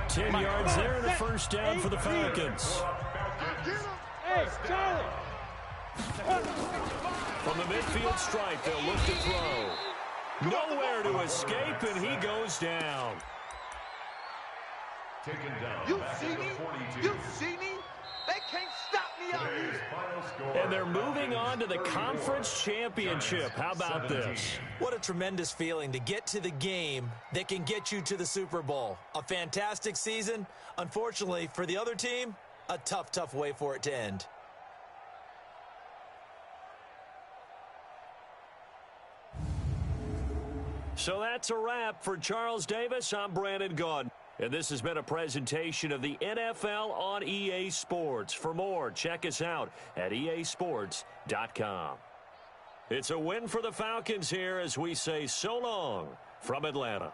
10 yards there and a first down for the Falcons. Hey, Charlie. From the midfield stripe, they'll look to throw. Nowhere to escape, and he goes down. Taken down. You see me? You see me? They can't stop me out here. And they're moving on to the conference championship. How about this? What a tremendous feeling to get to the game that can get you to the Super Bowl. A fantastic season. Unfortunately, for the other team, a tough, tough way for it to end. So that's a wrap for Charles Davis. I'm Brandon Gaudin. And this has been a presentation of the NFL on EA Sports. For more, check us out at easports.com. It's a win for the Falcons here as we say so long from Atlanta.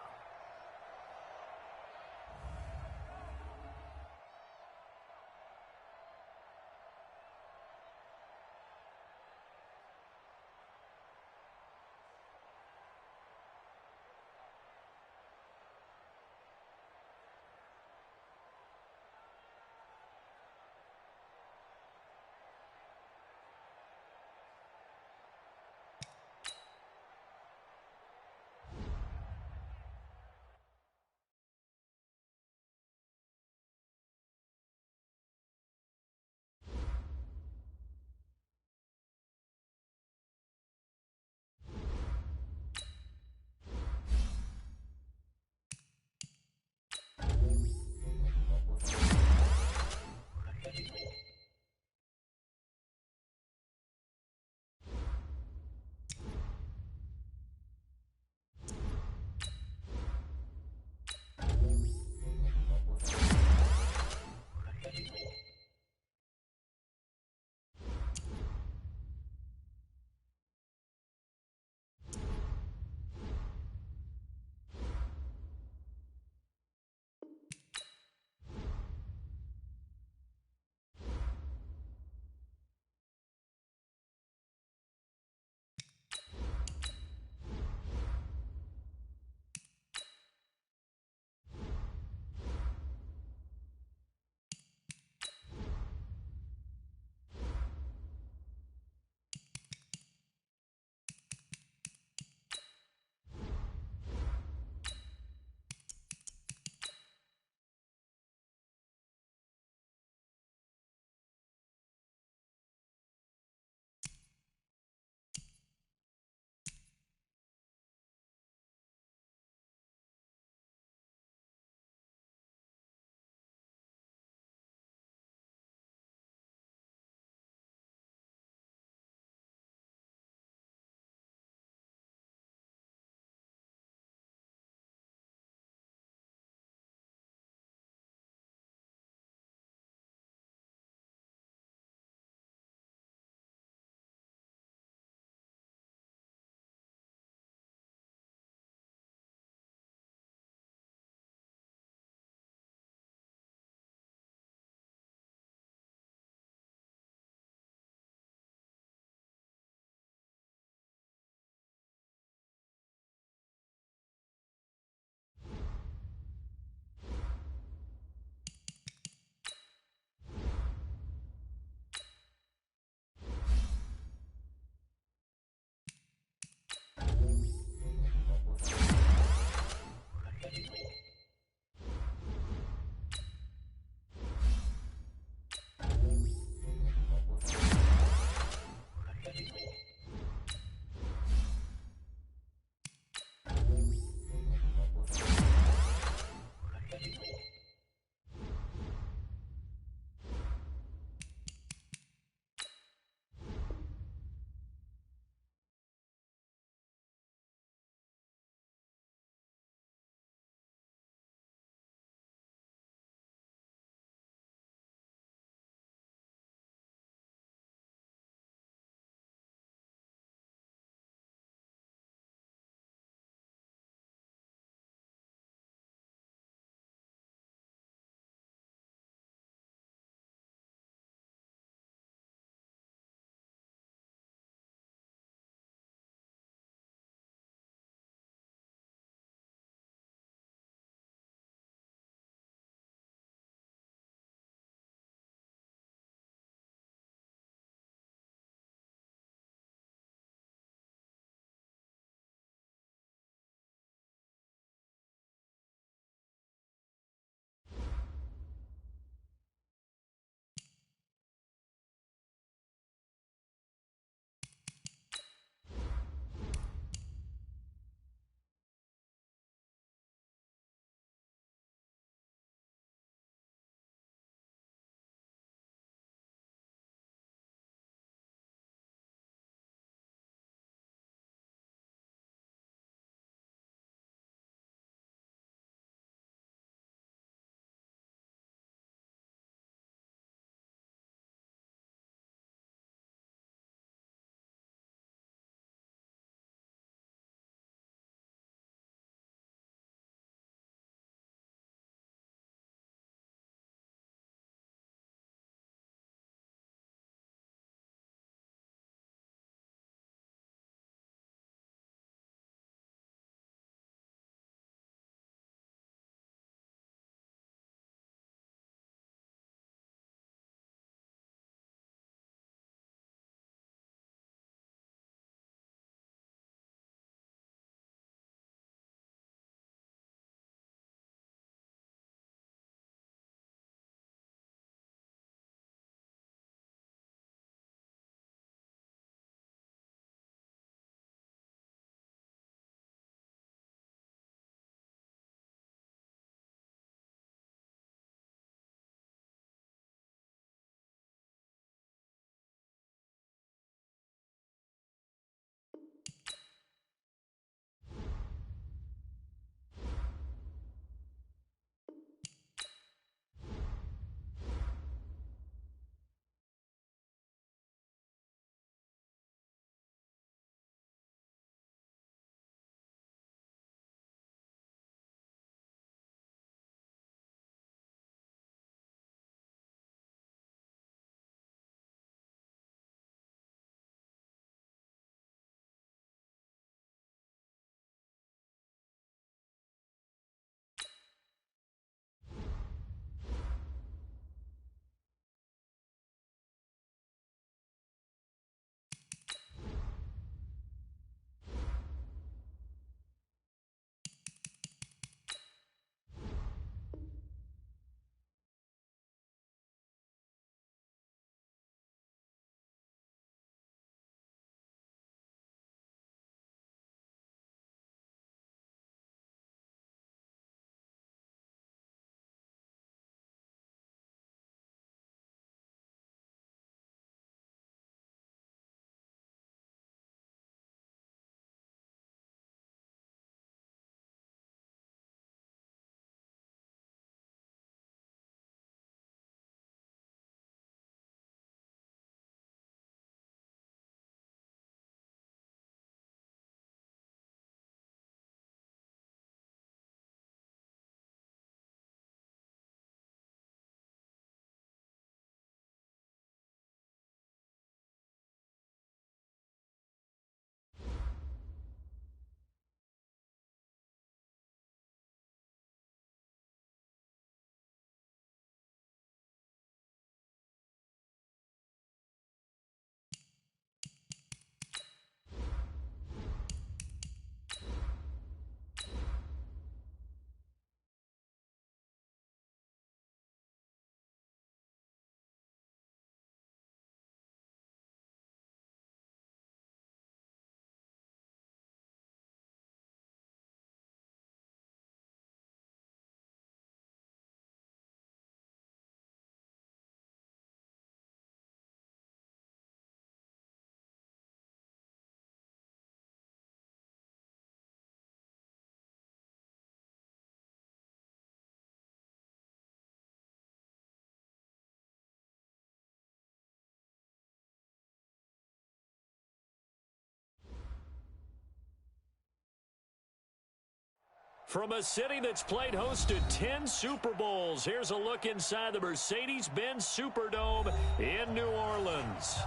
From a city that's played host to 10 Super Bowls, here's a look inside the Mercedes-Benz Superdome in New Orleans.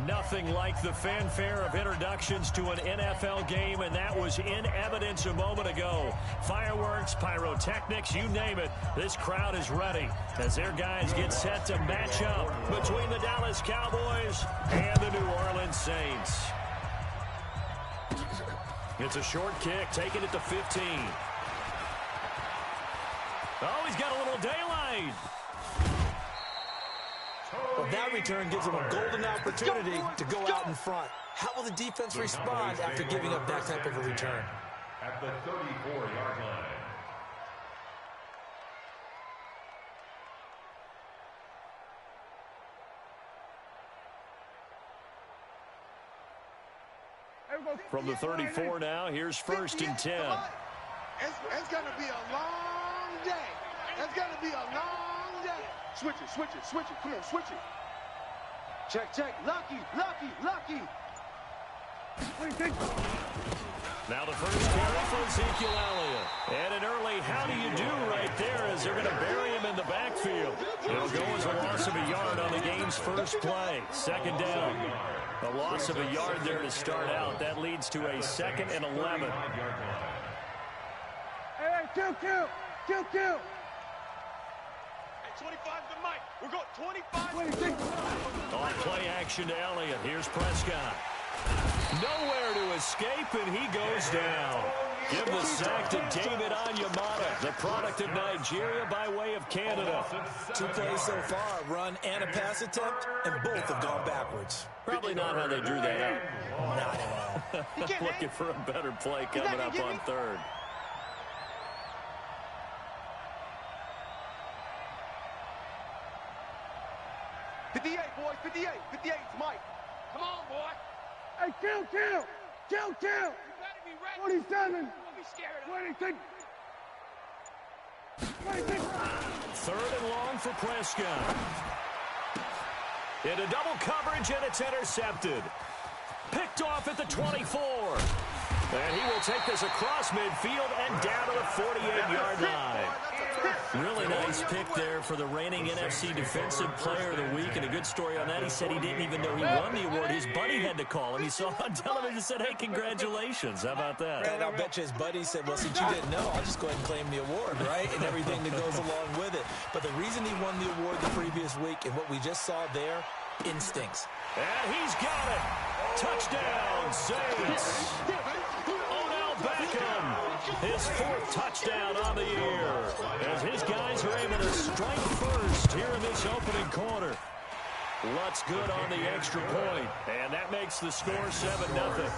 Nothing like the fanfare of introductions to an NFL game, and that was in evidence a moment ago. Fireworks, pyrotechnics, you name it, this crowd is ready as their guys get set to match up between the Dallas Cowboys and the New Orleans Saints. It's a short kick, taking it to 15. Oh, he's got a little daylight. Well, that return gives them a golden opportunity to go out in front. How will the defense respond after giving up that type of a return? At the 34-yard line. From the 34 now, here's 1st and 10. It's going to be a long day. It's going to be a long day. Switch it, switch it, switch it. Come on, switch it. Check, check. Lucky, lucky, lucky. Now the first carry for Ezekiel Elliott. And an early how do you do right there as they're going to bury him in the backfield. It'll go as a loss of a yard on the game's first play. 2nd down. A loss of a yard there to start out. That leads to a 2nd and 11. Hey, kill. Hey, 25 to Mike. We're going 25. On play action to Elliott. Here's Prescott. Nowhere to escape, and he goes down. Give the sack to David Onyemata, the product of Nigeria by way of Canada. 2 plays so far, a run and a pass attempt, and both have gone backwards. Probably not how they drew that up. Not at all. Looking for a better play coming up on 3rd. Boys, 58, it's Mike. Come on, boy. Hey, kill. You better be ready. 47. Don't be scared of 26. 26. 3rd and long for Prescott. Into double coverage, and it's intercepted. Picked off at the 24. And he will take this across midfield and down to the 48-yard line. Really nice pick there for the reigning NFC Defensive Player of the Week. And a good story on that. He said he didn't even know he won the award. His buddy had to call him. He saw it on television and said, hey, congratulations. How about that? And I'll bet you his buddy said, well, since you didn't know, I'll just go ahead and claim the award, right? And everything that goes along with it. But the reason he won the award the previous week and what we just saw there, instincts. And he's got it. Touchdown, Saints. Odell Beckham. His 4th touchdown on the year. As his guys are able to strike first here in this opening quarter. Lutz good on the extra point. And that makes the score 7-0.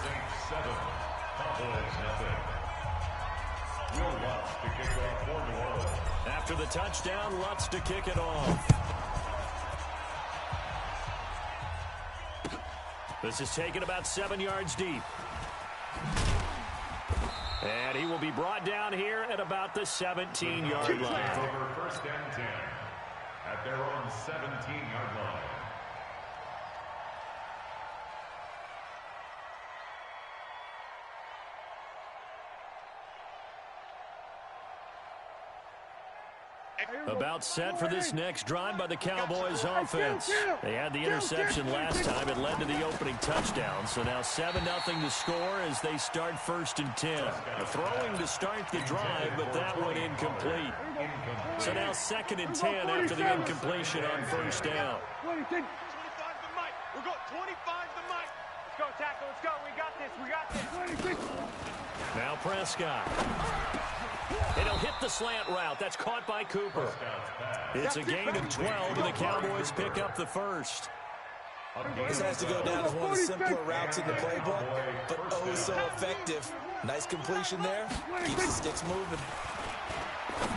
After the touchdown, Lutz to kick it off. This is taken about 7 yards deep. And he will be brought down here at about the 17-yard line. Over 1st and 10 at their own 17-yard line. About set for this next drive by the Cowboys offense. They had the interception last time. It led to the opening touchdown. So now 7-0 to score as they start 1st and 10. Throwing to start the drive, but that one incomplete. So now 2nd and 10 after the incompletion on 1st down. 25 to Mike. We're going 25 to Mike. Let's go, tackle. Let's go. We got this. Now Prescott. It'll hit the slant route. That's caught by Cooper. It's a gain of 12, and the Cowboys pick up the 1st. This has to go down as one of the simpler routes in the playbook, but oh so effective. Nice completion there. Keeps the sticks moving.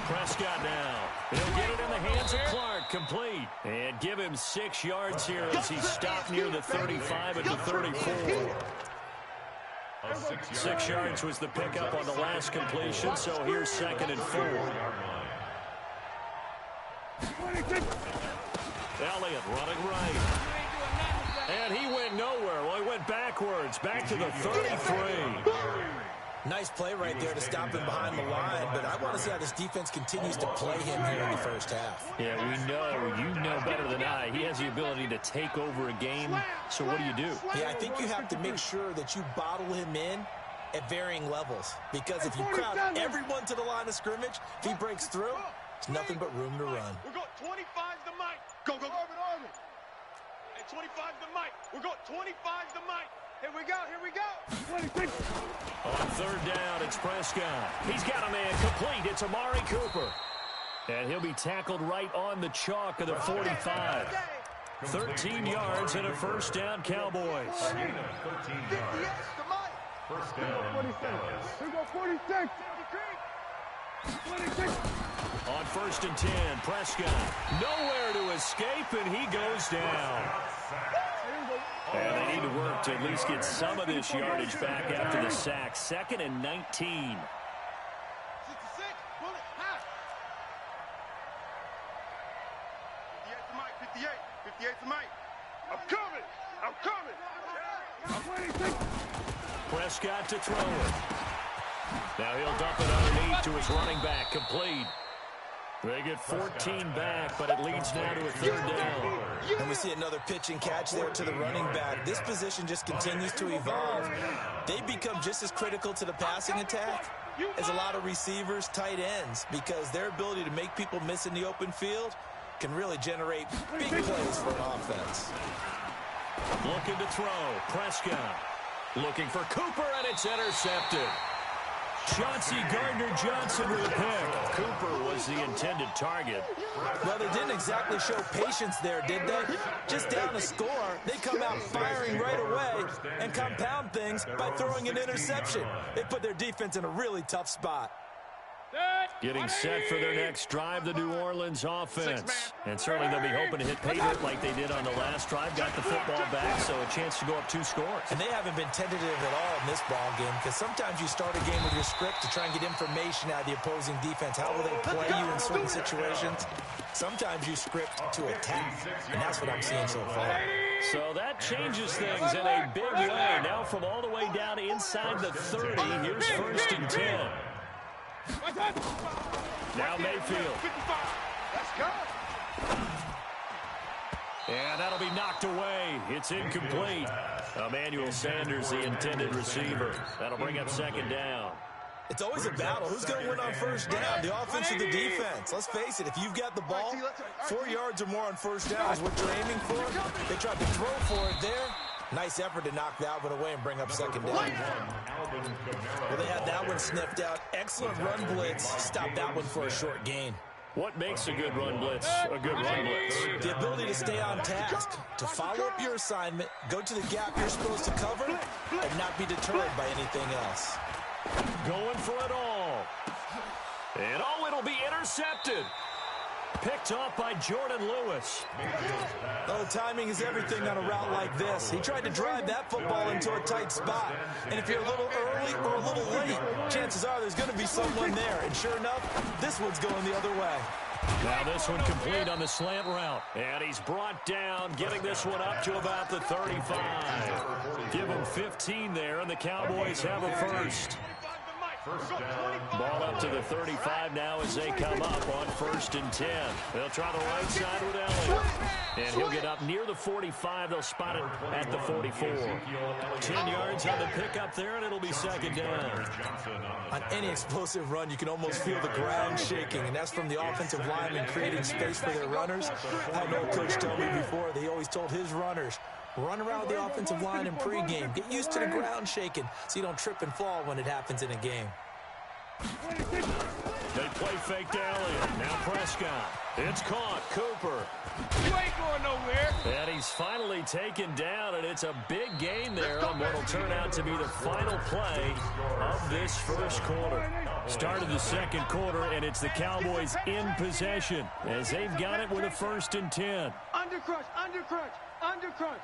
Prescott now. He'll get it in the hands of Clark. Complete. And give him 6 yards here as he stopped near the 35 at the 34. 6 yards was the pickup on the last completion, so here's 2nd and 4. Elliott running right. And he went nowhere. Well, he went backwards, back to the 33. Nice play right there to stop him behind the line, but I want to see how this defense continues to play him here in the first half. Yeah, you know better than I. He has the ability to take over a game, so what do? Yeah, I think you have to make sure that you bottle him in at varying levels, because if you crowd everyone to the line of scrimmage, if he breaks through, there's nothing but room to run. We're going 25 the mic. Go, go, go. And 25 the mic. We're going 25 the mic. Here we go, here we go. On third down, it's Prescott. He's got a man complete. It's Amari Cooper. And he'll be tackled right on the chalk of the 45. 13 yards and a first down, Cowboys. 13 yards. First down, Dallas. Here we go, 46. 26. On first and 10, Prescott. Nowhere to escape, and he goes down. And they need to work to at least get some of this yardage back after the sack. 2nd and 19. 66, pull it, half. 58 to Mike, 58. 58 to Mike. I'm coming. I'm coming. Prescott to throw it. Now he'll dump it underneath to his running back, complete. They get 14 back, but it leads now to a third down. And we see another pitch and catch there to the running back. This position just continues to evolve. They become just as critical to the passing attack as a lot of receivers, tight ends, because their ability to make people miss in the open field can really generate big plays for an offense. Looking to throw, Prescott. Looking for Cooper, and it's intercepted. Chauncey Gardner-Johnson with a pick. Cooper was the intended target. Well, they didn't exactly show patience there, did they? Just down a score, they come out firing right away and compound things by throwing an interception. They put their defense in a really tough spot. Getting set for their next drive, the New Orleans offense. And certainly they'll be hoping to hit pay dirt like they did on the last drive. Got the football back, so a chance to go up 2 scores. And they haven't been tentative at all in this ball game, because sometimes you start a game with your script to try and get information out of the opposing defense. How will they play you in certain situations? Sometimes you script to attack, and that's what I'm seeing so far. So that changes things in a big way. Now from all the way down inside the 30, here's first and 10. Now Mayfield. Let's go. And that'll be knocked away. It's incomplete. Emmanuel Sanders, the intended receiver. That'll bring up 2nd down. It's always a battle. Who's going to win on first down, the offense or the defense? Let's face it, if you've got the ball, 4 yards or more on first down is what you're aiming for. They tried to throw for it there. Nice effort to knock that one away and bring up 2nd down. Well, they had that one sniffed out. Excellent run blitz. Stop that one for a short gain. What makes a good run blitz a good run blitz? The ability to stay on task, to follow up your assignment, go to the gap you're supposed to cover, and not be deterred by anything else. Going for it all. And it'll be intercepted. Picked off by Jordan Lewis. Oh, timing is everything on a route like this. He tried to drive that football into a tight spot. And if you're a little early or a little late, chances are there's going to be someone there. And sure enough, this one's going the other way. Now this one complete on the slant route. And he's brought down, getting this one up to about the 35. Give him 15 there, and the Cowboys have a first. Ball up to the 35 now as they come up on first and 10. They'll try the right side with Elliott. And he'll get up near the 45. They'll spot it at the 44. 10 yards on the pickup there, and it'll be 2nd down. On any explosive run, you can almost feel the ground shaking, and that's from the offensive linemen creating space for their runners. I had an old coach tell me before that he always told his runners, run around the offensive line in pregame. Get used to the ground shaking so you don't trip and fall when it happens in a game. They play fake to Elliott. Now Prescott. It's caught. Cooper. You ain't going nowhere. And he's finally taken down, and it's a big gain there on what will turn out to be the final play of this first quarter. Started the 2nd quarter, and it's the Cowboys in possession as they've got it with a first and 10. Under crunch, under crunch, under crunch.